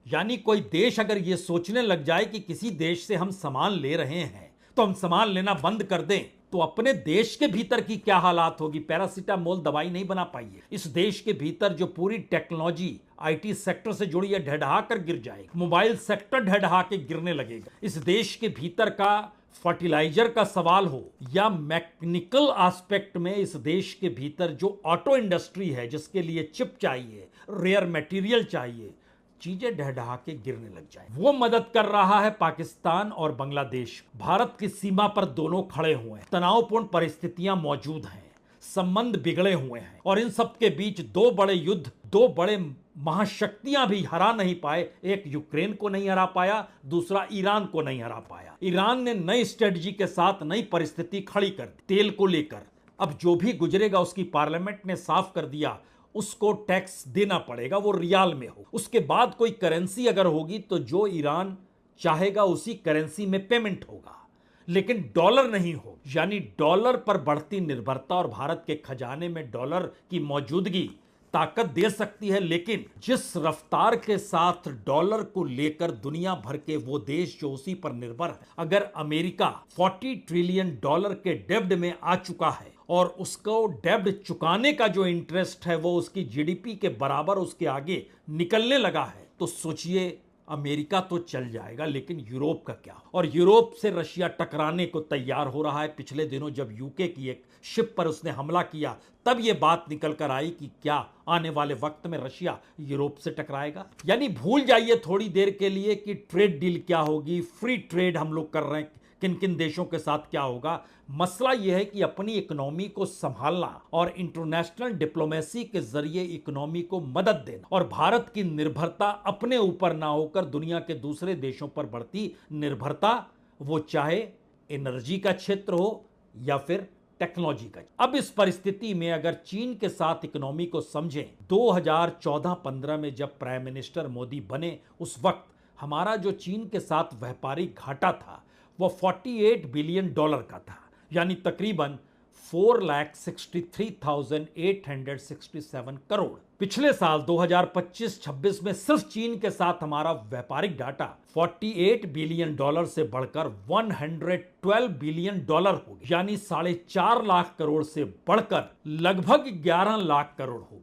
यानी कोई देश अगर ये सोचने लग जाए कि किसी देश से हम सामान ले रहे हैं तो हम सामान लेना बंद कर दें, तो अपने देश के भीतर की क्या हालात होगी। पैरासीटामोल दवाई नहीं बना पाई है। इस देश के भीतर जो पूरी टेक्नोलॉजी आईटी सेक्टर से जुड़ी है ढहढहा कर गिर जाएगी। मोबाइल सेक्टर ढहढहा के गिरने लगेगा। इस देश के भीतर का फर्टिलाइजर का सवाल हो या मैकेनिकल एस्पेक्ट में इस देश के भीतर जो ऑटो इंडस्ट्री है, जिसके लिए चिप चाहिए, रेयर मटेरियल चाहिए, चीजें ढहढहा के गिरने लग जाए। वो मदद कर रहा है पाकिस्तान और बांग्लादेश। भारत की सीमा पर दोनों खड़े हुए हैं। तनावपूर्ण परिस्थितियां मौजूद हैं, संबंध बिगड़े हुए हैं और इन सब के बीच दो बड़े युद्ध, दो बड़े महाशक्तियां भी हरा नहीं पाए। एक यूक्रेन को नहीं हरा पाया, दूसरा ईरान को नहीं हरा पाया। ईरान ने नई स्ट्रेटजी के साथ नई परिस्थिति खड़ी कर दी तेल को लेकर। अब जो भी गुजरेगा उसकी पार्लियामेंट ने साफ कर दिया, उसको टैक्स देना पड़ेगा, वो रियाल में हो। उसके बाद कोई करेंसी अगर होगी तो जो ईरान चाहेगा उसी करेंसी में पेमेंट होगा, लेकिन डॉलर नहीं हो। यानी डॉलर पर बढ़ती निर्भरता और भारत के खजाने में डॉलर की मौजूदगी ताकत दे सकती है, लेकिन जिस रफ्तार के साथ डॉलर को लेकर दुनिया भर के वो देश जो उसी पर निर्भर है, अगर अमेरिका 40 ट्रिलियन डॉलर के डेब्ट में आ चुका है और उसको डेब्ट चुकाने का जो इंटरेस्ट है वो उसकी जीडीपी के बराबर उसके आगे निकलने लगा है, तो सोचिए अमेरिका तो चल जाएगा, लेकिन यूरोप का क्या। और यूरोप से रशिया टकराने को तैयार हो रहा है। पिछले दिनों जब यूके की एक शिप पर उसने हमला किया, तब यह बात निकल कर आई कि क्या आने वाले वक्त में रशिया यूरोप से टकराएगा। यानी भूल जाइए थोड़ी देर के लिए कि ट्रेड डील क्या होगी, फ्री ट्रेड हम लोग कर रहे हैं, किन किन देशों के साथ क्या होगा। मसला यह है कि अपनी इकोनॉमी को संभालना और इंटरनेशनल डिप्लोमेसी के जरिए इकोनॉमी को मदद देना, और भारत की निर्भरता अपने ऊपर ना होकर दुनिया के दूसरे देशों पर बढ़ती निर्भरता, वो चाहे एनर्जी का क्षेत्र हो या फिर टेक्नोलॉजी का। अब इस परिस्थिति में अगर चीन के साथ इकोनॉमी को समझें, 2014-15 में जब प्राइम मिनिस्टर मोदी बने, उस वक्त हमारा जो चीन के साथ व्यापारिक घाटा था वो 48 बिलियन डॉलर का था, यानी तकरीबन 4,63,867 करोड़। पिछले साल 2025-26 में सिर्फ चीन के साथ हमारा व्यापारिक घाटा 48 बिलियन डॉलर से बढ़कर 112 बिलियन डॉलर हो गया, यानी 4.5 लाख करोड़ से बढ़कर लगभग 11 लाख करोड़ हो गया।